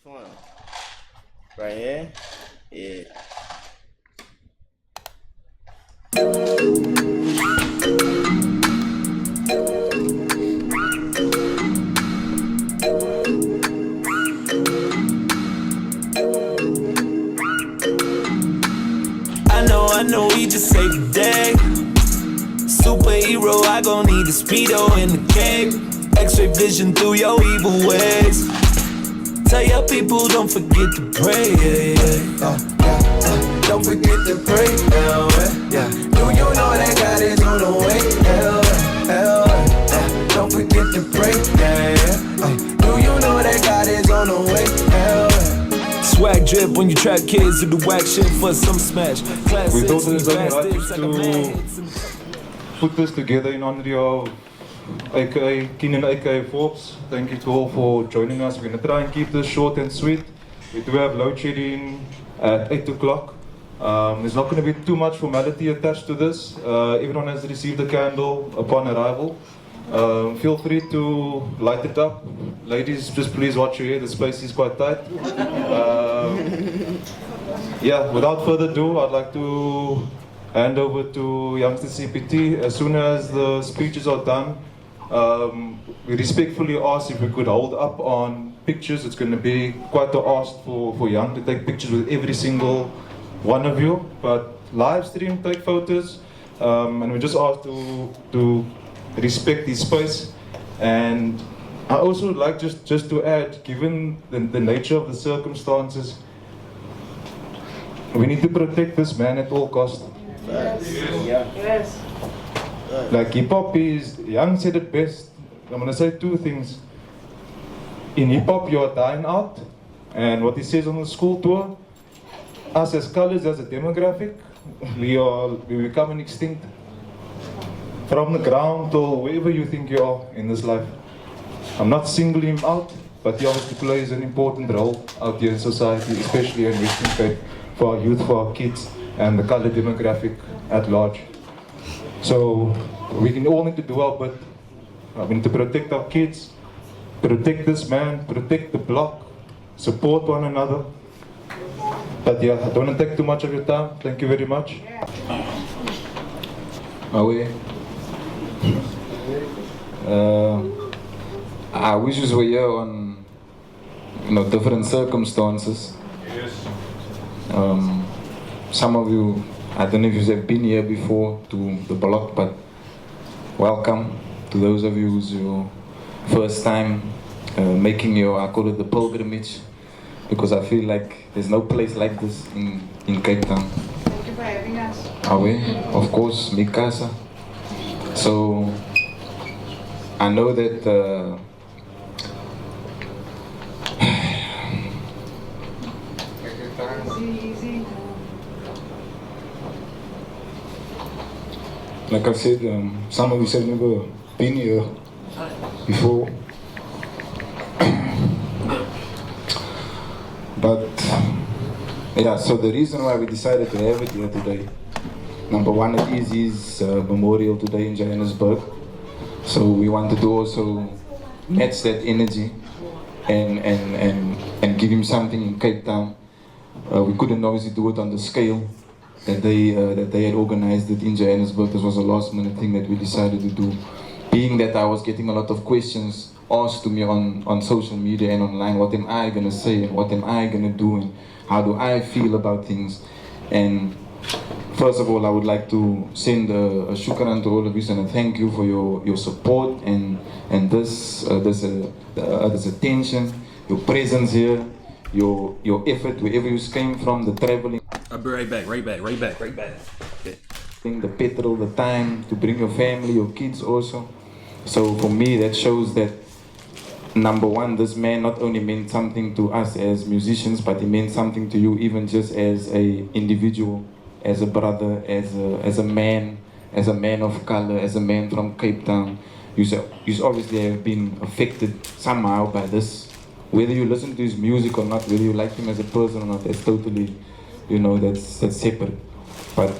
one. Right here? Yeah. I know he just saved the day. Superhero, I gon' need a speedo in the cape. X-ray vision through your evil ways. Tell your people don't forget to pray, don't forget to pray, yeah. Do you know that God is on the way, don't forget to pray, do you know that God is on the way, Swag drip when you trap kids to do whack shit for some smash. Classics, we thought it was only bastards, right like a man. to put this together in honor of aka Keenan aka Forbes. Thank you to all for joining us. We're going to try and keep this short and sweet. We do have load shedding at 8 o'clock. There's not going to be too much formality attached to this. Everyone has received a candle upon arrival. Feel free to light it up. Ladies, just please watch your hair, the space is quite tight. Yeah, without further ado, I'd like to hand over to YoungstaCPT. As soon as the speeches are done, we respectfully ask if we could hold up on pictures. It's going to be quite an ask for Young to take pictures with every single one of you, but live stream, take photos, and we just ask to respect this space. And I also would like just to add, given the nature of the circumstances, we need to protect this man at all costs. Yes. Like hip hop is, Young said it best. I'm gonna say two things. In hip hop, you're dying out, and what he says on the school tour, us as colors, as a demographic, we becoming extinct. From the ground to wherever you think you are in this life. I'm not singling him out, but he obviously plays an important role out here in society, especially in Western Cape, for our youth, for our kids, and the color demographic at large. So we can all need to do our bit. We need to protect our kids, protect this man, protect the block, support one another. But yeah, I don't want to take too much of your time. Thank you very much. I wish we were here on, different circumstances. Yes. Some of you, I don't know if you have been here before to the block, but welcome to those of you who's your first time making your, I call it the pilgrimage, because I feel like there's no place like this in Cape Town. Thank you for having us. Are we? Of course, mi casa. So I know that Easy. like I said, some of you said never been here before. But yeah, so the reason why we decided to have it here today, number one, it is his memorial today in Johannesburg. So we wanted to also match that energy and give him something in Cape Town. We couldn't obviously do it on the scale that they had organized it in Johannesburg. This was a last minute thing that we decided to do. Being that I was getting a lot of questions asked to me on social media and online, what am I gonna say and what am I gonna do and how do I feel about things? And first of all, I would like to send a shukran to all of you and a thank you for your support and this attention, your presence here, your effort wherever you came from, the traveling. I'll be right back. Okay. The petrol, the time to bring your family, your kids also. So for me, that shows that number one, this man not only meant something to us as musicians, but he meant something to you even just as a individual, as a brother, as a man of color, as a man from Cape Town. You obviously have been affected somehow by this. Whether you listen to his music or not, whether you like him as a person or not, that's totally, that's separate. But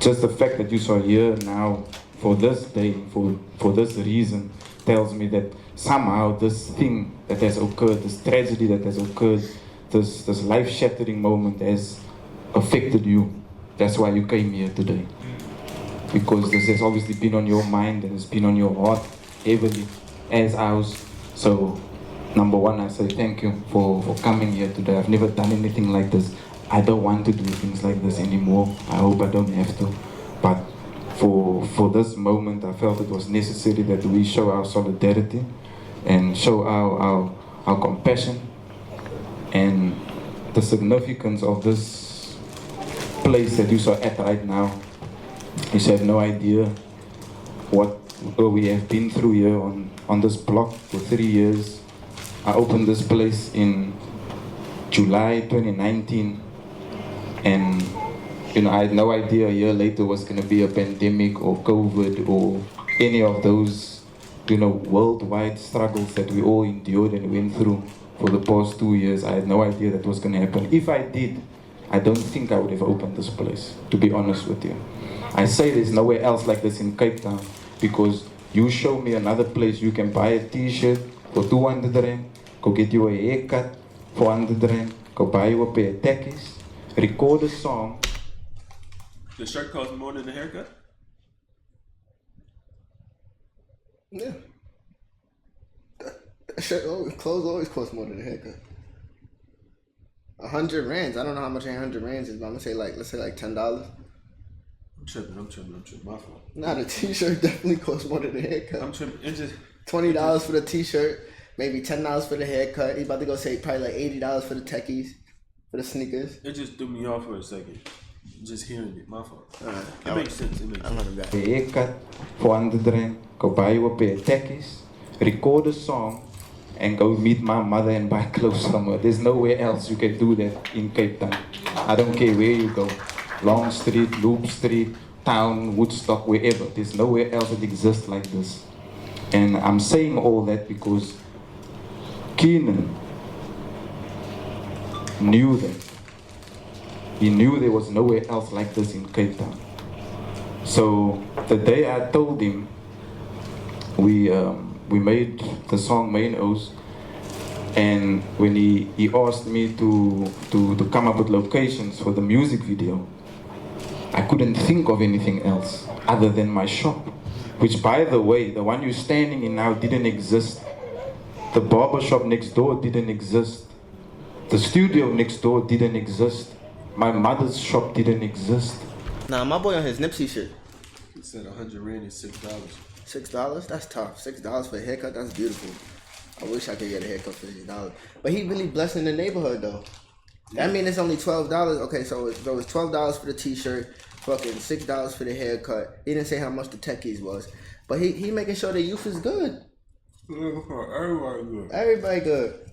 just the fact that you are here now for this day, for this reason, tells me that somehow this thing that has occurred, this tragedy that has occurred, this life-shattering moment has affected you. That's why you came here today. Because this has obviously been on your mind and it's been on your heart heavily, as ours. So, number one, I say thank you for coming here today. I've never done anything like this. I don't want to do things like this anymore. I hope I don't have to. But for this moment, I felt it was necessary that we show our solidarity and show our compassion and the significance of this place that you are at right now. You have no idea what we have been through here on this block for 3 years. I opened this place in July 2019, and I had no idea a year later was going to be a pandemic or COVID or any of those worldwide struggles that we all endured and went through for the past 2 years. I had no idea that was going to happen. If I did, I don't think I would have opened this place, to be honest with you. I say there's nowhere else like this in Cape Town, because you show me another place you can buy a t-shirt for 200 rand, go get you a haircut for 100 rand, go buy you a pair of tekkies, record a song. The shirt costs more than the haircut? Yeah. Clothes always cost more than a haircut. 100 rands. I don't know how much 100 rands is, but I'm gonna say let's say $10. I'm tripping. My fault. Nah, the t-shirt definitely costs more than a haircut. I'm tripping. It's just $20 for the t-shirt, maybe $10 for the haircut. He's about to go say probably like $80 for the techies, for the sneakers. it just threw me off for a second. Just hearing it. My fault. Alright. It makes sense. I love that. A haircut for 100 rand, go buy you a pair of tekkies, record a song, and go meet my mother and buy clothes from her. There's nowhere else you can do that in Cape Town. I don't care where you go. Long Street, Loop Street, Town, Woodstock, wherever. There's nowhere else that exists like this. And I'm saying all that because Keenan knew that. He knew there was nowhere else like this in Cape Town. So the day I told him we made the song Main O's, and when he asked me to come up with locations for the music video, I couldn't think of anything else other than my shop, which, by the way, the one you're standing in now didn't exist. The barber shop next door didn't exist. The studio next door didn't exist. My mother's shop didn't exist. Nah, my boy on his Nipsey shit. He said 100 rand is $6. $6? That's tough. $6 for a haircut? That's beautiful. I wish I could get a haircut for $6. But he really blessing the neighborhood though. That mean it's only $12. Okay, so it's $12 for the t-shirt, fucking $6 for the haircut. He didn't say how much the techies was. But he making sure the youth is good. Everybody good. Everybody good.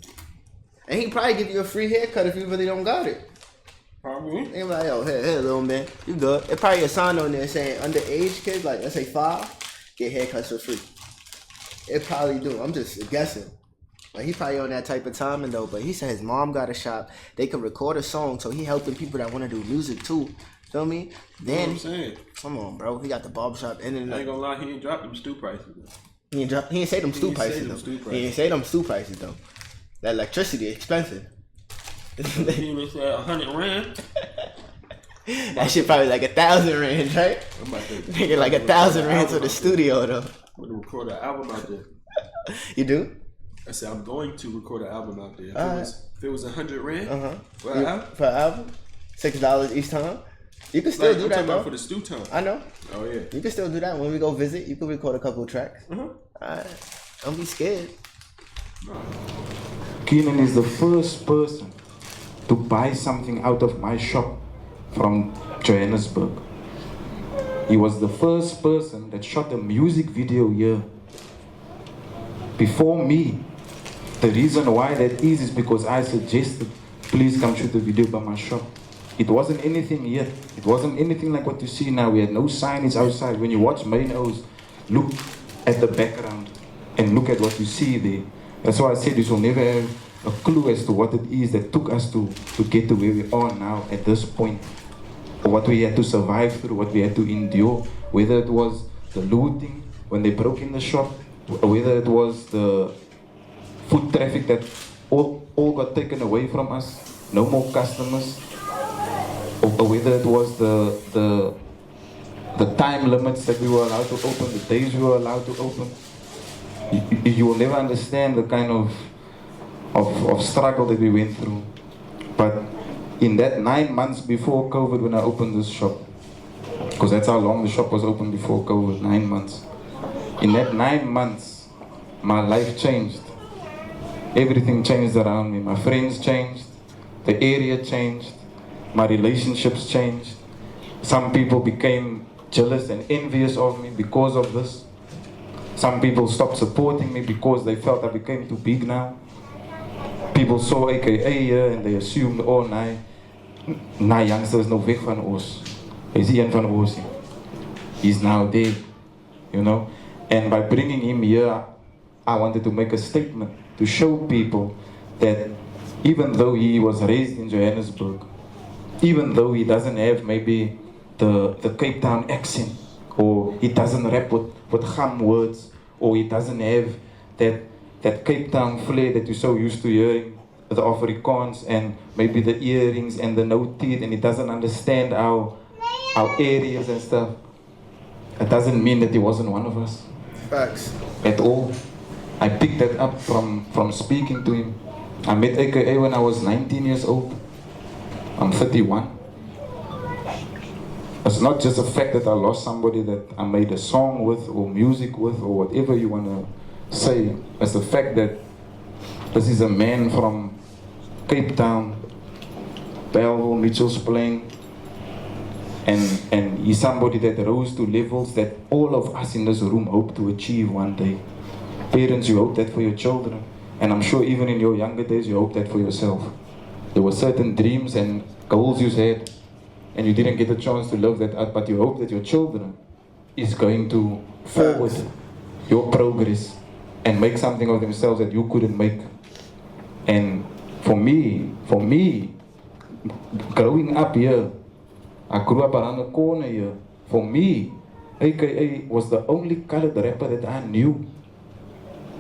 And he probably give you a free haircut if you really don't got it. Probably. They like, yo, hey, little man, you good. It probably a sign on there saying underage kids, like let's say 5, get haircuts for free. It probably do. I'm just guessing. Like he probably on that type of timing though. But he said his mom got a shop. They could record a song, so he helping people that want to do music too. Feel me? Then You know what I'm saying? come on, bro. He got the barbershop in and I ain't gonna lie, he ain't dropped them stew prices. He ain't say them stew ain't say prices them though. stew He prices. ain't say them stew prices though. That electricity expensive. He even said 100 rand. That shit probably like 1,000 rands, right? I'm about to Nigga, like 1,000 rands to the studio though. I'm gonna record an album out there. You do? I said I'm going to record an album out there. Alright. If it was 100 rand, for an You- album, For an album? $6 each time? You can still like, do I'm that, talking bro. about for the stew time. I know. Oh yeah. You can still do that when we go visit. You can record a couple of tracks. Alright. Don't be scared. Keenan is the first person to buy something out of my shop from Johannesburg. He was the first person that shot a music video here before me. The reason why that is because I suggested, please come shoot the video by my shop. It wasn't anything yet. It wasn't anything like what you see now. We had no signage outside. When you watch Main O's, look at the background and look at what you see there. That's why I said you will never have a clue as to what it is that took us to get to where we are now at this point. What we had to survive through, what we had to endure, whether it was the looting when they broke in the shop, whether it was the foot traffic that all got taken away from us, no more customers, or whether it was the time limits that we were allowed to open, the days we were allowed to open. You will never understand the kind of struggle that we went through. But in that 9 months before COVID, when I opened this shop, because that's how long the shop was open before COVID, 9 months. In that 9 months, my life changed. Everything changed around me. My friends changed, the area changed, my relationships changed. Some people became jealous and envious of me because of this. Some people stopped supporting me because they felt I became too big now. People saw AKA here and they assumed, oh nee, youngster is no weg van ons. Is he een van ons? He's now dead, you know. And by bringing him here, I wanted to make a statement to show people that even though he was raised in Johannesburg, even though he doesn't have maybe the Cape Town accent, or he doesn't rap with gum words, or he doesn't have that Cape Town flair that you're so used to hearing, the Afrikaans and maybe the earrings and the no teeth, and he doesn't understand our areas and stuff, it doesn't mean that he wasn't one of us. Facts. At all. I picked that up from speaking to him. I met AKA when I was 19 years old. I'm 31. It's not just the fact that I lost somebody that I made a song with or music with or whatever you want to say. It's the fact that this is a man from Cape Town, Belleville, Mitchell's Plain, and he's somebody that rose to levels that all of us in this room hope to achieve one day. Parents, you hope that for your children, and I'm sure even in your younger days you hope that for yourself. There were certain dreams and goals you had, and you didn't get a chance to live that out, but you hope that your children is going to forward your progress and make something of themselves that you couldn't make. And for me, growing up here, I grew up around the corner here. For me, AKA was the only colored rapper that I knew.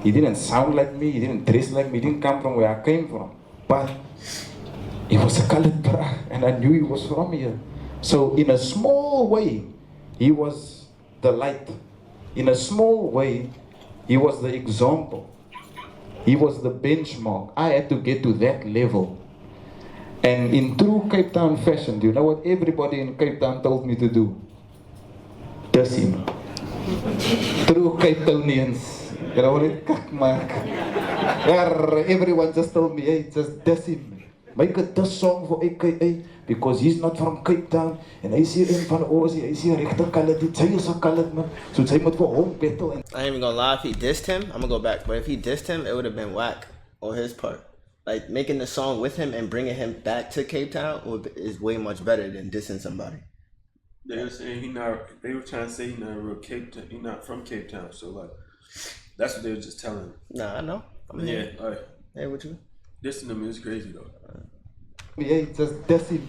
He didn't sound like me, he didn't dress like me, he didn't come from where I came from. But he was a colored brah, and I knew he was from here. So in a small way, he was the light. In a small way, he was the example. He was the benchmark. I had to get to that level. And in true Cape Town fashion, do you know what everybody in Cape Town told me to do? Diss him. True Cape Townians. You know what it kak. Everyone just told me, hey, just diss him. Make a diss song for AKA because he's not from Cape Town and hy is hier een van ons, hy is hier regte colored, hy is 'n colored man. So hy moet vir hom battle. I ain't even gonna lie, if he dissed him, I'm gonna go back, but if he dissed him, it would have been whack on his part. Like making the song with him and bringing him back to Cape Town is way much better than dissing somebody. They were saying they were trying to say he's not real Cape Town, he's not from Cape Town, so like that's what they were just telling him. Nah, I know. Yeah, alright. Hey, what you? Dissing him is crazy though. Yeah, just diss him.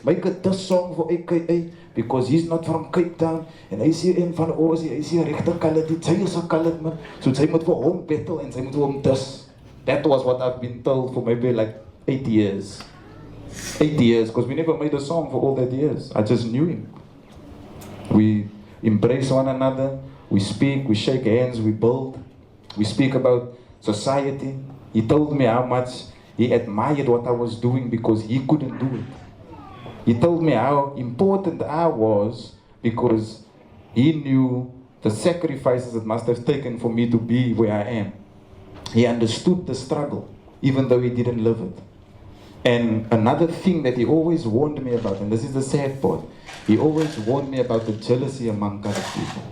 Make a diss song for AKA because he's not from Cape Town and hy is hier een van ons, hy is hier regte colored, hy is 'n colored man. So hy moet vir hom battle en hy moet vir hom diss. That was what I've been told for maybe like 8 years. 8 years, because we never made a song for all that years. I just knew him. We embrace one another, we speak, we shake hands, we build, we speak about society. He told me how much he admired what I was doing because he couldn't do it. He told me how important I was because he knew the sacrifices it must have taken for me to be where I am. He understood the struggle, even though he didn't live it. And another thing that he always warned me about, and this is the sad part, he always warned me about the jealousy among colored people.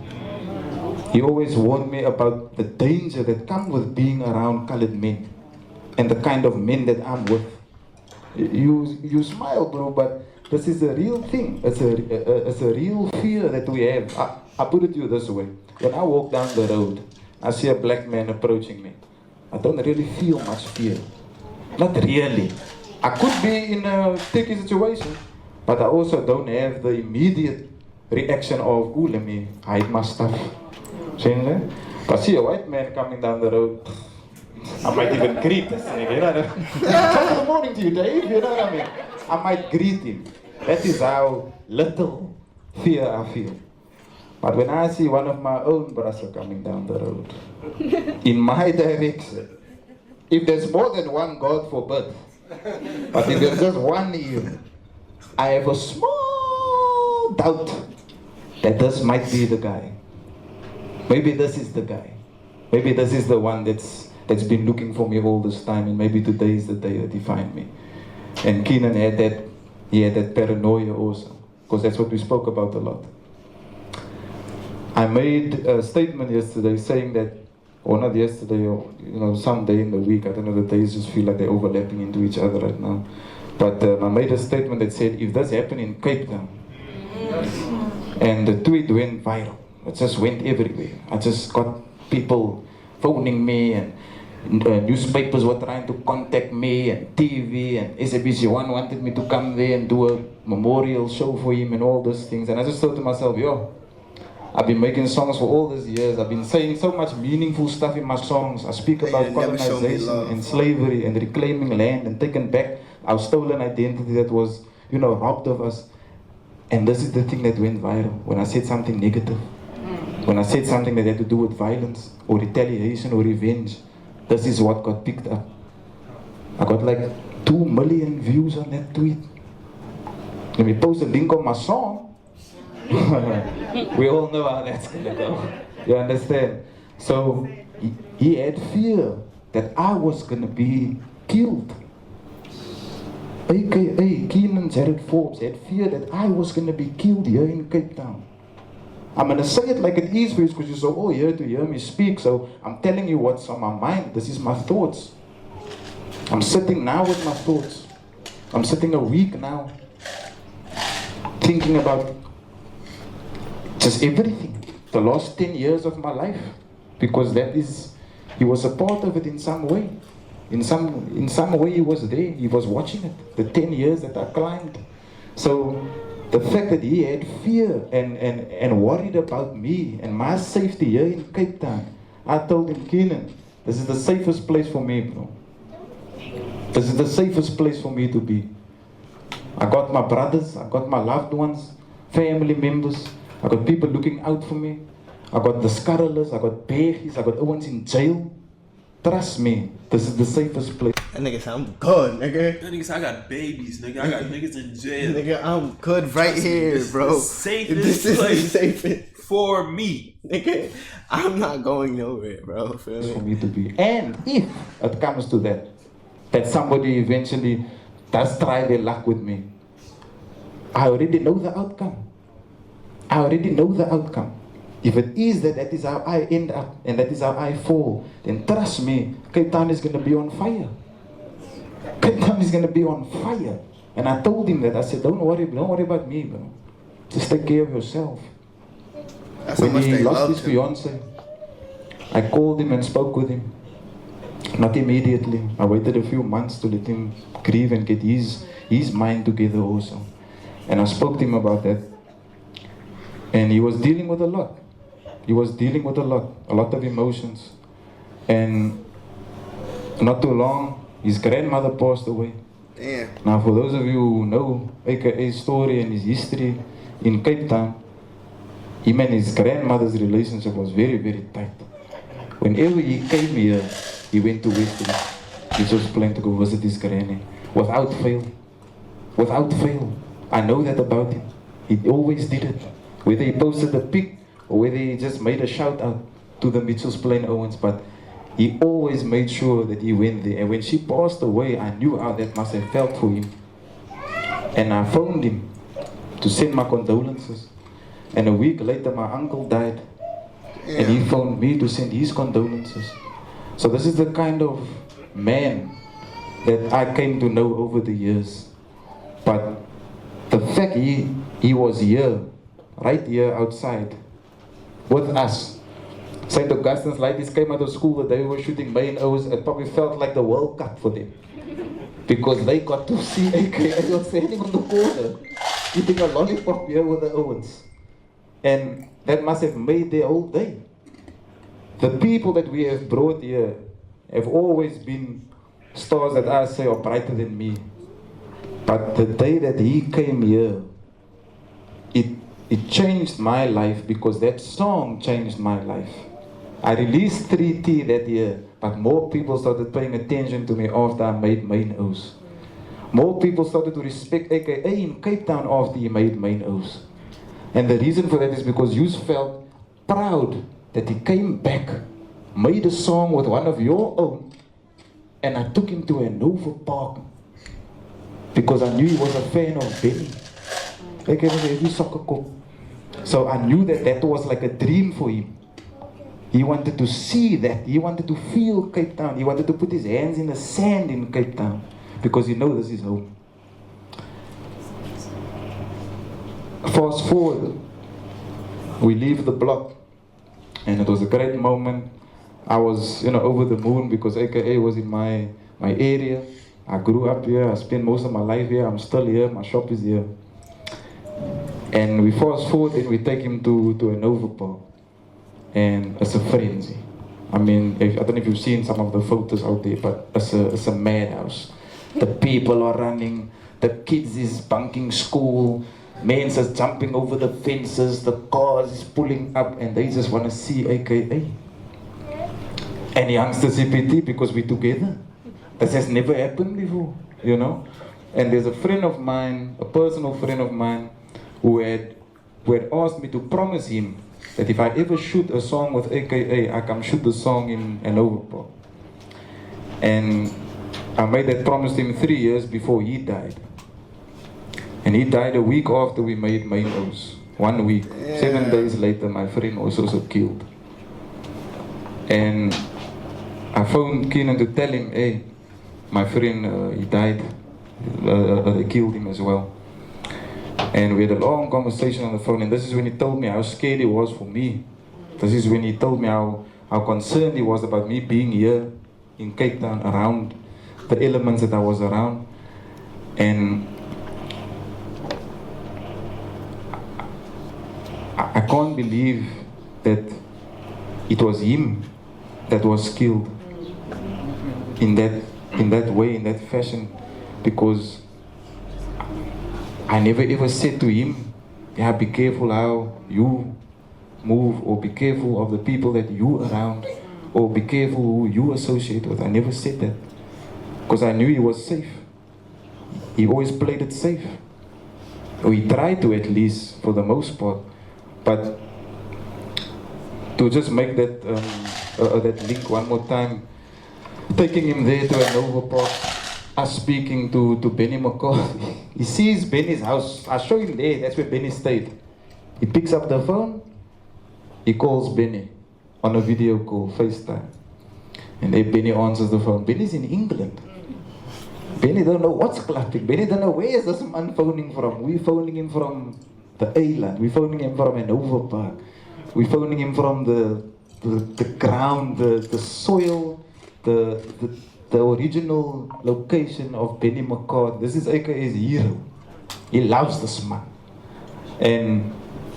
He always warned me about the danger that comes with being around colored men and the kind of men that I'm with. You smile, bro, but this is a real thing. It's a real fear that we have. I put it to you this way. When I walk down the road, I see a black man approaching me. I don't really feel much fear. Not really. I could be in a tricky situation, but I also don't have the immediate reaction of, ooh, let me hide my stuff. See that? But I see a white man coming down the road, I might even greet this nigga, you know. Top of the morning to you, Dave, you know what I mean? I might greet him. That is how little fear I feel. But when I see one of my own brothers coming down the road, in my direction, if there's more than one, God forbid, but if there's just one evil, I have a small doubt that this might be the guy. Maybe this is the guy. Maybe this is the one that's been looking for me all this time, and maybe today is the day that he find me. And Keenan had that paranoia also, because that's what we spoke about a lot. I made a statement yesterday saying that, or not yesterday, or some day in the week, I don't know, the days just feel like they're overlapping into each other right now. But I made a statement that said, if this happened in Cape Town, and the tweet went viral, it just went everywhere. I just got people phoning me, and newspapers were trying to contact me, and TV, and SABC1 wanted me to come there and do a memorial show for him and all those things. And I just thought to myself, yo, I've been making songs for all these years. I've been saying so much meaningful stuff in my songs. I speak about colonization and slavery and reclaiming land and taking back our stolen identity that was, robbed of us. And this is the thing that went viral. When I said something negative, when I said something that had to do with violence or retaliation or revenge, this is what got picked up. I got like 2 million views on that tweet. Let me post a link on my song. We all know how that's gonna go. You understand? So he had fear that I was gonna be killed. AKA Keenan Jared Forbes had fear that I was gonna be killed here in Cape Town. I'm gonna say it like it is for you because you're so all here to hear me speak. So I'm telling you what's on my mind. This is my thoughts. I'm sitting now with my thoughts. I'm sitting a week now thinking about just everything, the last 10 years of my life, because he was a part of it in some way. In some way he was there, he was watching it, the 10 years that I climbed. So the fact that he had fear and worried about me and my safety here in Cape Town, I told him, Keenan, this is the safest place for me, bro. This is the safest place for me to be. I got my brothers, I got my loved ones, family members, I got people looking out for me. I got the Scarlers, I got Begies, I got Owens in jail. Trust me, this is the safest place. That nigga said, I'm good, nigga. That nigga said, I got babies, nigga. I got niggas in jail. Nigga, I'm good right here, bro. This is the safest for me. Nigga, I'm not going nowhere, bro. Feel me? For me to be. And if it comes to that somebody eventually does try their luck with me, I already know the outcome. I already know the outcome. If it is that is how I end up and that is how I fall, then trust me, Cape Town is going to be on fire. Cape Town is going to be on fire. And I told him that. I said, don't worry about me, bro. Just take care of yourself. That's when how much he they lost loved his him. fiance, I called him and spoke with him. Not immediately. I waited a few months to let him grieve and get his mind together also. And I spoke to him about that. And he was dealing with a lot. He was dealing with a lot of emotions. And not too long, his grandmother passed away. Damn. Now for those of you who know AKA's story and his history in Cape Town, him and his grandmother's relationship was very, very tight. Whenever he came here, he went to Western. He just planned to go visit his granny. Without fail. Without fail. I know that about him. He always did it. Whether he posted a pic or whether he just made a shout out to the Mitchells Plain Owens, but he always made sure that he went there. And when she passed away, I knew how that must have felt for him. And I phoned him to send my condolences. And a week later, my uncle died. And he phoned me to send his condolences. So this is the kind of man that I came to know over the years. But the fact he was here, right here outside, with us. St. Augustine's ladies came out of school the day we were shooting main O's. It probably felt like the World Cup for them. Because they got to see AKA was standing on the corner, eating a lollipop here with the Owens. And that must have made their whole day. The people that we have brought here have always been stars that I say are brighter than me. But the day that he came here, it changed my life, because that song changed my life. I released 3T that year, but more people started paying attention to me after I made Main O's. More people started to respect AKA in Cape Town after he made Main O's. And the reason for that is because you felt proud that he came back, made a song with one of your own, and I took him to Hanover Park because I knew he was a fan of Benny. Like every soccer cup. So I knew that that was like a dream for him. He wanted to see that. He wanted to feel Cape Town. He wanted to put his hands in the sand in Cape Town because he knows this is home. Fast forward, we leave the block, and it was a great moment. I was, over the moon because AKA was in my area. I grew up here. I spent most of my life here. I'm still here. My shop is here. And we fast forward and we take him to Hanover Park. And it's a frenzy. I mean, I don't know if you've seen some of the photos out there, but it's a madhouse. The people are running, the kids is bunking school, men is jumping over the fences, the cars is pulling up, and they just want to see AKA. And YoungstaCPT, because we're together. This has never happened before, And there's a friend of mine, a personal friend of mine, who had asked me to promise him that if I ever shoot a song with AKA, I can shoot the song in Hanover Park. And I made that promise to him 3 years before he died. And he died a week after we made Main O's. 1 week. Yeah. 7 days later, my friend was also killed. And I phoned Keenan to tell him, hey, my friend, he died. They killed him as well. And we had a long conversation on the phone, and this is when he told me how scared he was for me. This is when he told me how concerned he was about me being here in Cape Town, around the elements that I was around. And I can't believe that it was him that was killed in that way, in that fashion, because I never ever said to him, yeah, be careful how you move, or be careful of the people that you around, or be careful who you associate with. I never said that, because I knew he was safe. He always played it safe. Or he tried to, at least, for the most part. But to just make that that link one more time, taking him there to Hanover Park, us speaking to Benny McCarthy. He sees Benny's house. I show him there, that's where Benny stayed. He picks up the phone, he calls Benny on a video call, FaceTime. And then Benny answers the phone. Benny's in England. Benny don't know what's clapping. Benny don't know where is this man phoning from. We're phoning him from the island. We're phoning him from Hanover Park. We're phoning him from the ground, the soil, the original location of Benny McCarthy. This is AKA's hero. He loves this man. And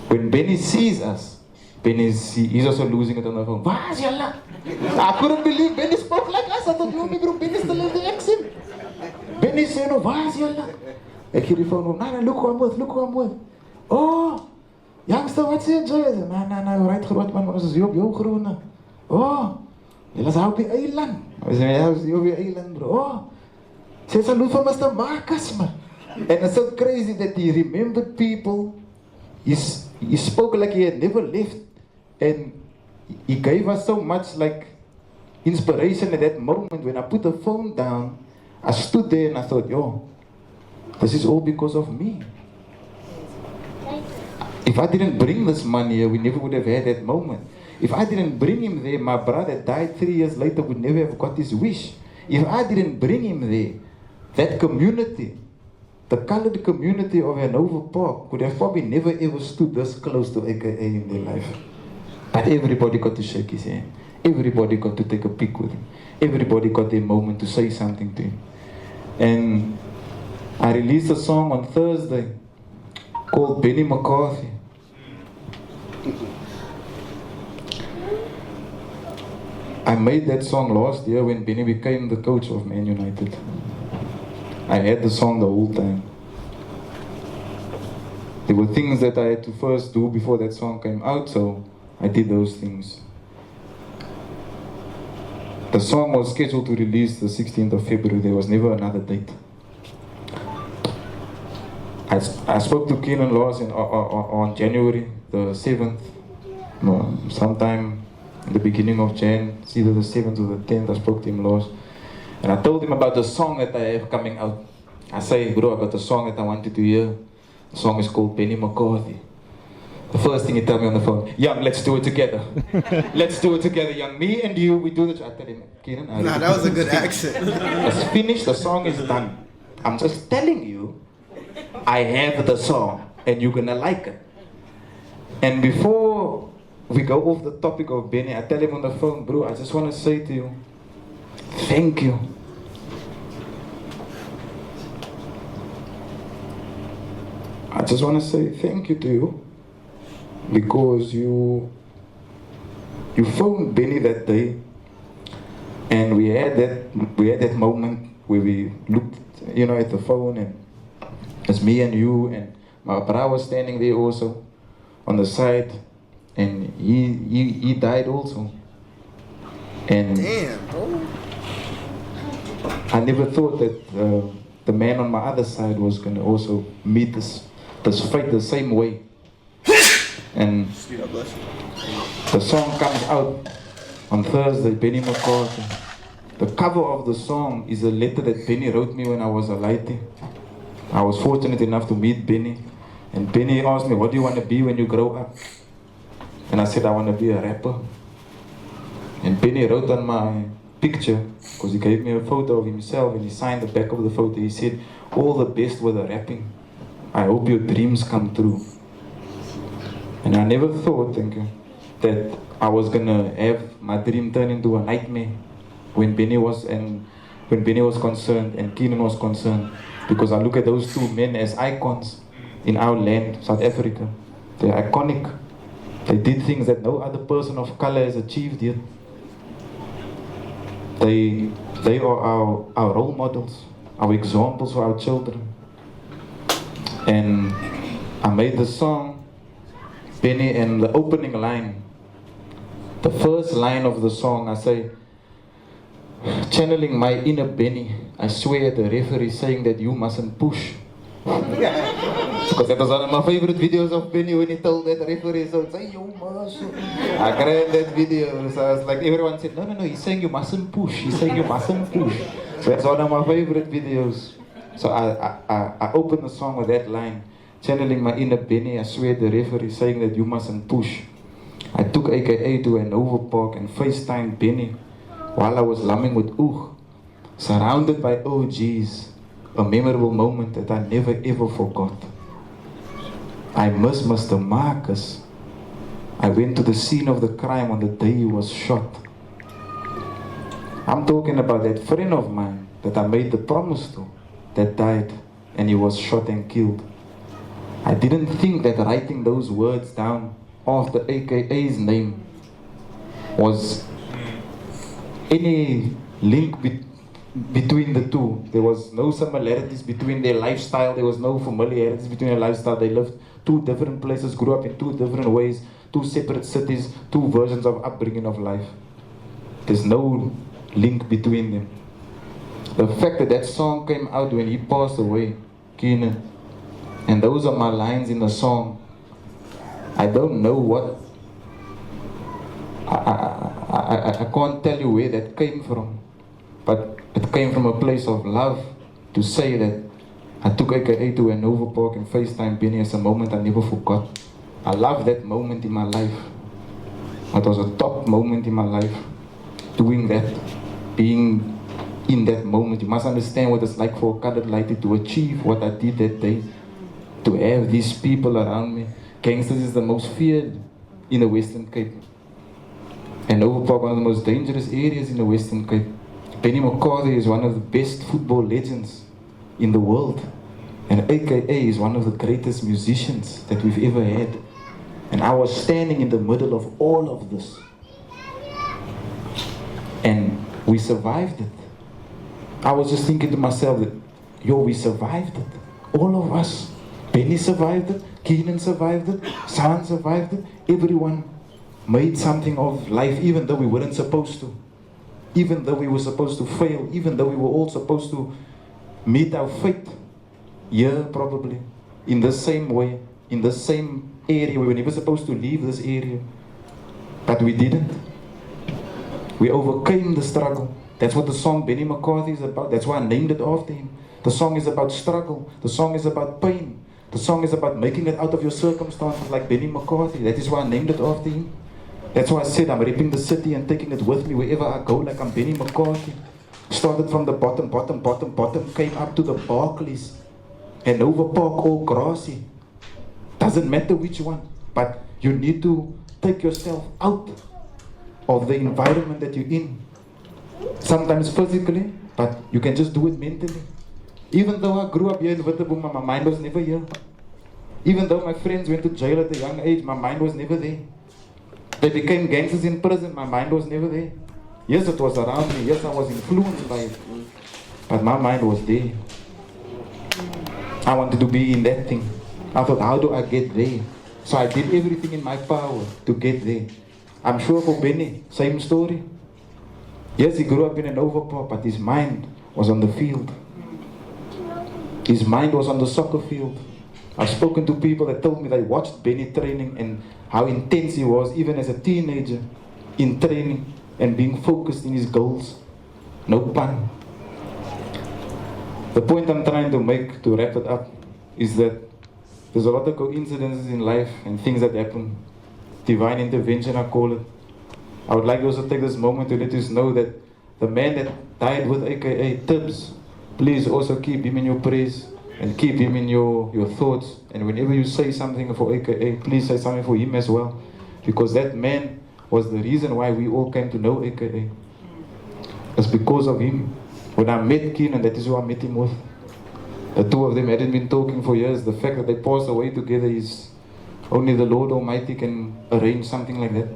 when Benny sees us, he's also losing it on the phone. I couldn't believe Benny spoke like us. I thought, no, bro, Benny still has the accent. Benny said, no, I hear the phone, no, look who I'm with. Oh, youngster, what's your joy? No, right, groot man, ons is hier op jou groene. Oh, jy is op die eiland. Ons is hier op die eiland, bro. Oh, say salute for Mr. Marcus, man. And it's so crazy that he remembered people. He spoke like he had never left. And he gave us so much like inspiration at that moment. When I put the phone down, I stood there and I thought, yo, this is all because of me. If I didn't bring this man here, we never would have had that moment. If I didn't bring him there, my brother died 3 years later, would never have got his wish. If I didn't bring him there, that community, the colored community of Hanover Park, would have probably never ever stood this close to AKA in their life. But everybody got to shake his hand. Everybody got to take a pic with him. Everybody got their moment to say something to him. And I released a song on Thursday called Benny McCarthy. I made that song last year when Benny became the coach of Man United. I had the song the whole time. There were things that I had to first do before that song came out, so I did those things. The song was scheduled to release the 16th of February. There was never another date. I spoke to Keenan Laws on January the 7th, no, sometime in the beginning of Jan, it's either the 7th or the 10th. I spoke to him Laws, and I told him about the song that I have coming out. I say, bro, I got a song that I wanted to hear. The song is called Benny McCarthy. The first thing he told me on the phone, Young, let's do it together. Let's do it together, Young. Me and you, we do the. I tell him, Keenan, Nah, that was a good accent. it's finished, the song is done. I'm just telling you, I have the song, and you're gonna like it. And before we go off the topic of Benny, I tell him on the phone, bro, I just want to say to you, thank you. I just want to say thank you to you, because you phoned Benny that day, and we had that moment where we looked, at the phone, and it's me and you, and my brother was standing there also on the side, and he died also. And Damn, bro. I never thought that the man on my other side was gonna also meet this fate the same way. And the song comes out on Thursday, Benny McCarthy. The cover of the song is a letter that Benny wrote me when I was a lighty. I was fortunate enough to meet Benny, and Benny asked me, what do you want to be when you grow up? And I said, I want to be a rapper. And Benny wrote on my picture, because he gave me a photo of himself, and he signed the back of the photo. He said, all the best with the rapping. I hope your dreams come true. And I never thought, thank you, that I was gonna have my dream turn into a nightmare when Benny was concerned and Keenan was concerned, because I look at those two men as icons in our land, South Africa. They're iconic. They did things that no other person of color has achieved yet. They are our role models, our examples for our children. And I made the song, Benny, and the opening line, the first line of the song, I say, channeling my inner Benny, I swear the referee saying that you mustn't push. Because that was one of my favorite videos of Benny when he told that referee, so say, yo, Marshall. I grabbed that video, so I was like, everyone said, no, he's saying you mustn't push. He's saying you mustn't push. So that's one of my favorite videos. So I opened the song with that line, channeling my inner Benny, I swear the referee saying that you mustn't push. I took AKA to an overpark and FaceTimed Benny while I was lumming with Oog, surrounded by OGs, a memorable moment that I never ever forgot. I miss Mr. Marcus. I went to the scene of the crime on the day he was shot. I'm talking about that friend of mine that I made the promise to, that died, and he was shot and killed. I didn't think that writing those words down after AKA's name was any link between the two. There was no similarities between their lifestyle. There was no familiarities between their lifestyle. They lived two different places, grew up in two different ways, two separate cities, two versions of upbringing of life. There's no link between them. The fact that that song came out when he passed away, Keenan, and those are my lines in the song. I don't know what, I can't tell you where that came from, but it came from a place of love to say that I took AKA to an overpark and FaceTime Benny as a moment I never forgot. I love that moment in my life. It was a top moment in my life, doing that, being in that moment. You must understand what it's like for a colored lighty to achieve what I did that day, to have these people around me. Gangsters is the most feared in the Western Cape. And Overpark, one of the most dangerous areas in the Western Cape. Benny McCarthy is one of the best football legends in the world. And AKA is one of the greatest musicians that we've ever had. And I was standing in the middle of all of this. And we survived it. I was just thinking to myself that, yo, we survived it. All of us. Benny survived it, Keenan survived it, San survived it. Everyone made something of life, even though we weren't supposed to. Even though we were supposed to fail, even though we were all supposed to meet our fate. Yeah, probably. In the same way, in the same area. We were never supposed to leave this area. But we didn't. We overcame the struggle. That's what the song Benny McCarthy is about. That's why I named it after him. The song is about struggle. The song is about pain. The song is about making it out of your circumstances like Benny McCarthy. That is why I named it after him. That's why I said I'm repping the city and taking it with me wherever I go like I'm Benny McCarthy. Started from the bottom, came up to the Barclays. And Nova Park, all grassy. Doesn't matter which one, but you need to take yourself out of the environment that you're in. Sometimes physically, but you can just do it mentally. Even though I grew up here in Witterboom, my mind was never here. Even though my friends went to jail at a young age, my mind was never there. They became gangsters in prison, my mind was never there. Yes, it was around me, yes, I was influenced by it, but my mind was there. I wanted to be in that thing. I thought, how do I get there? So I did everything in my power to get there. I'm sure for Benny, same story. Yes, he grew up in an overpass, but his mind was on the field. His mind was on the soccer field. I've spoken to people that told me they watched Benny training and how intense he was, even as a teenager, in training and being focused in his goals. No pun. The point I'm trying to make, to wrap it up, is that there's a lot of coincidences in life and things that happen. Divine intervention, I call it. I would like to also take this moment to let you know that the man that died with AKA Tibbs, please also keep him in your prayers and keep him in your thoughts. And whenever you say something for AKA, please say something for him as well. Because that man was the reason why we all came to know AKA. It's because of him. When I met Keenan, that is who I met him with. The two of them hadn't been talking for years. The fact that they passed away together is only the Lord Almighty can arrange something like that.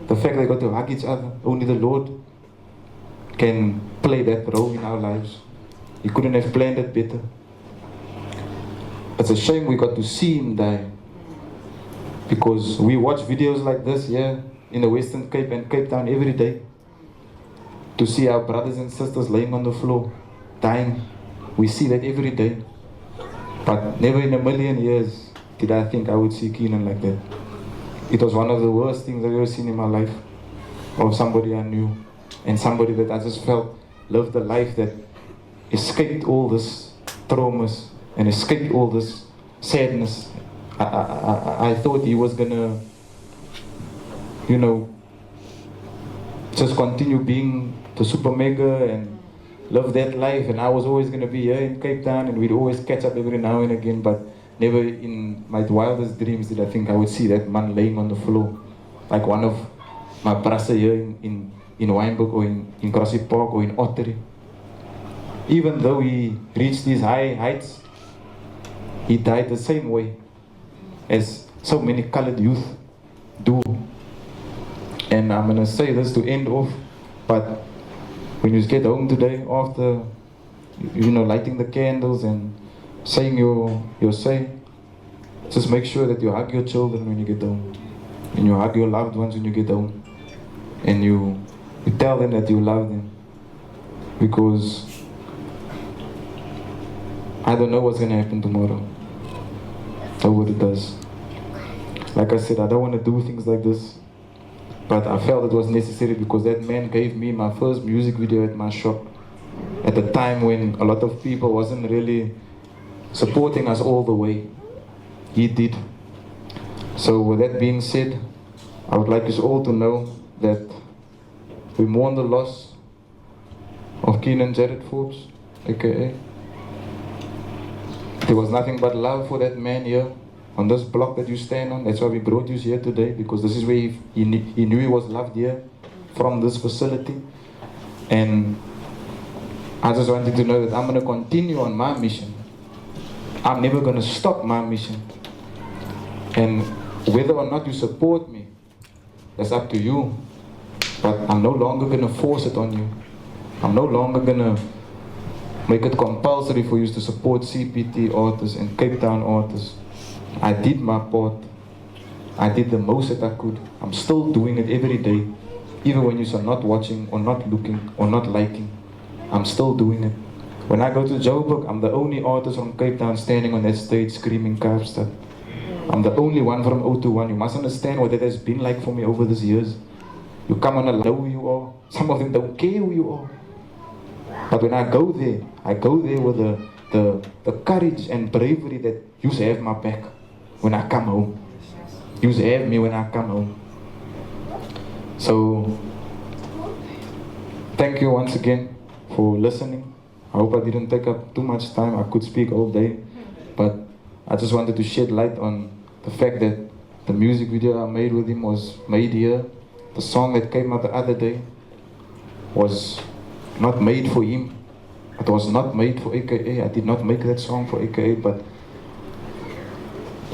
The fact they got to hug each other, only the Lord can play that role in our lives. He couldn't have planned it better. It's a shame we got to see him die. Because we watch videos like this here in the Western Cape and Cape Town every day. To see our brothers and sisters laying on the floor, dying. We see that every day. But never in a million years did I think I would see Keenan like that. It was one of the worst things I've ever seen in my life. Of somebody I knew. And somebody that I just felt lived a life that escaped all this traumas and escaped all this sadness. I thought he was gonna, you know, just continue being the super mega and live that life, and I was always gonna be here in Cape Town and we'd always catch up every now and again, but never in my wildest dreams did I think I would see that man laying on the floor. Like one of my brothers here in Wynberg or in Grassy Park or in Ottery. Even though he reached these high heights, he died the same way as so many colored youth do. And I'm gonna say this to end off, but when you get home today after, you know, lighting the candles and saying your say, just make sure that you hug your children when you get home, and you hug your loved ones when you get home, and you tell them that you love them, because I don't know what's gonna happen tomorrow, or what it does. Like I said, I don't want to do things like this, but I felt it was necessary because that man gave me my first music video at my shop at a time when a lot of people wasn't really supporting us all the way. He did. So with that being said, I would like us all to know that we mourn the loss of Keenan Jared Forbes, aka. There was nothing but love for that man here on this block that you stand on. That's why we brought you here today, because this is where he knew he was loved here from this facility. And I just wanted to know that I'm going to continue on my mission. I'm never going to stop my mission. And whether or not you support me, that's up to you. But I'm no longer gonna force it on you. I'm no longer gonna make it compulsory for you to support CPT artists and Cape Town artists. I did my part. I did the most that I could. I'm still doing it every day. Even when you're not watching or not looking or not liking, I'm still doing it. When I go to Joburg, I'm the only artist from Cape Town standing on that stage screaming CASHAPP. I'm the only one from 021. You must understand what it has been like for me over these years. You come on and know who you are. Some of them don't care who you are. But when I go there with the courage and bravery that you have my back when I come home. You have me when I come home. So, thank you once again for listening. I hope I didn't take up too much time. I could speak all day, but I just wanted to shed light on the fact that the music video I made with him was made here. The song that came out the other day was not made for him. It was not made for AKA. I did not make that song for AKA, but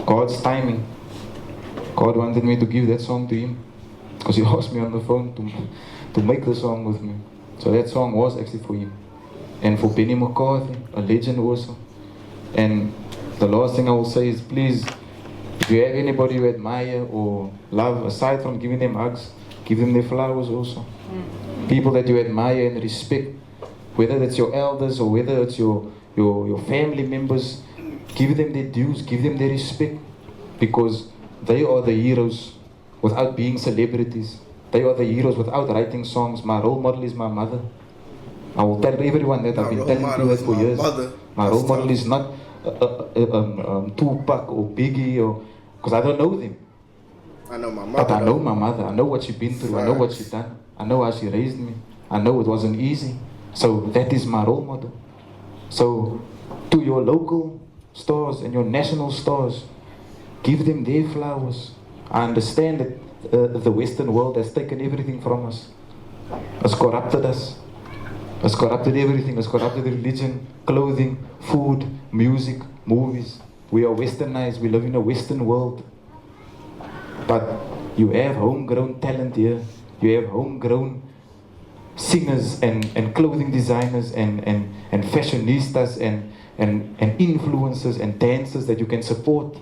God's timing. God wanted me to give that song to him because he asked me on the phone to make the song with me. So that song was actually for him. And for Benny McCarthy, a legend also. And the last thing I will say is, please, if you have anybody you admire or love, aside from giving them hugs, give them their flowers also. People that you admire and respect, whether it's your elders or whether it's your family members, give them their dues, give them their respect, because they are the heroes without being celebrities. They are the heroes without writing songs. My role model is my mother. I will tell everyone that. I've been telling you that for years. My role model is not Tupac or Biggie, or because I don't know them. I know my mother. But I know my mother. I know what she's been through. I know what she's done. I know how she raised me. I know it wasn't easy. So that is my role model. So to your local stars and your national stars, give them their flowers. I understand that the Western world has taken everything from us. It's corrupted us. It's corrupted everything. It's corrupted religion, clothing, food, music, movies. We are westernized. We live in a Western world. But you have homegrown talent here. You have homegrown singers and clothing designers and fashionistas and influencers and dancers that you can support.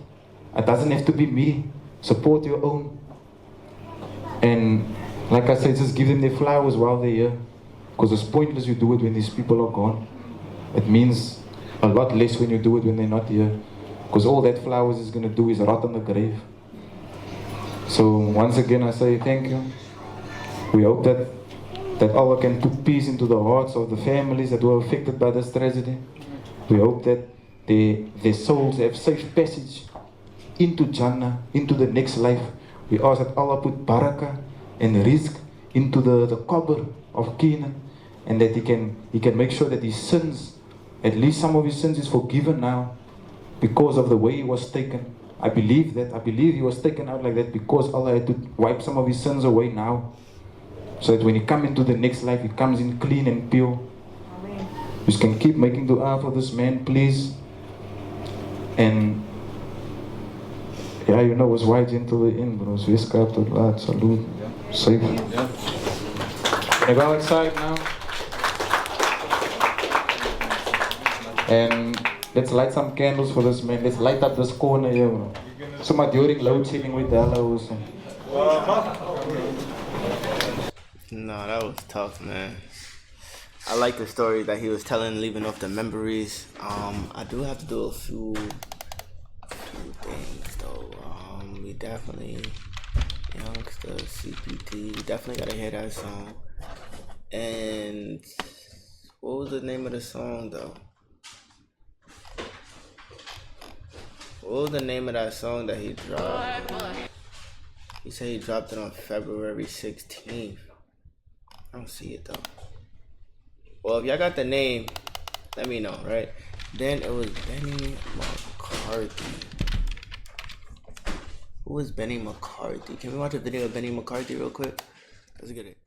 It doesn't have to be me. Support your own. And like I said, just give them their flowers while they're here. Because it's pointless you do it when these people are gone. It means a lot less when you do it when they're not here. Because all that flowers is going to do is rot on the grave. So once again I say thank you. We hope that Allah can put peace into the hearts of the families that were affected by this tragedy. We hope that their souls have safe passage into Jannah, into the next life. We ask that Allah put barakah and rizq into the qabr of Canaan, and that he can make sure that his sins, at least some of his sins, is forgiven now because of the way he was taken. I believe that. I believe he was taken out like that because Allah had to wipe some of his sins away now, so that when he comes into the next life, he comes in clean and pure. You can keep making dua for this man, please. And yeah, you know, it's white until the end, bro. So wees kaap tot laat. Salute. Safe. Can I go outside now? And let's light some candles for this man. Let's light up this corner here, bro. So much during load shedding with the hellos. No, that was tough, man. I like the story that he was telling, leaving off the memories. I do have to do a few things though. We definitely, YoungstaCPT, we definitely gotta hear that song. And what was the name of the song though? What was the name of that song that he dropped? He said he dropped it on February 16th. I don't see it though. Well, if y'all got the name, let me know, right? Then it was Benny McCarthy. Who is Benny McCarthy? Can we watch a video of Benny McCarthy real quick? Let's get it.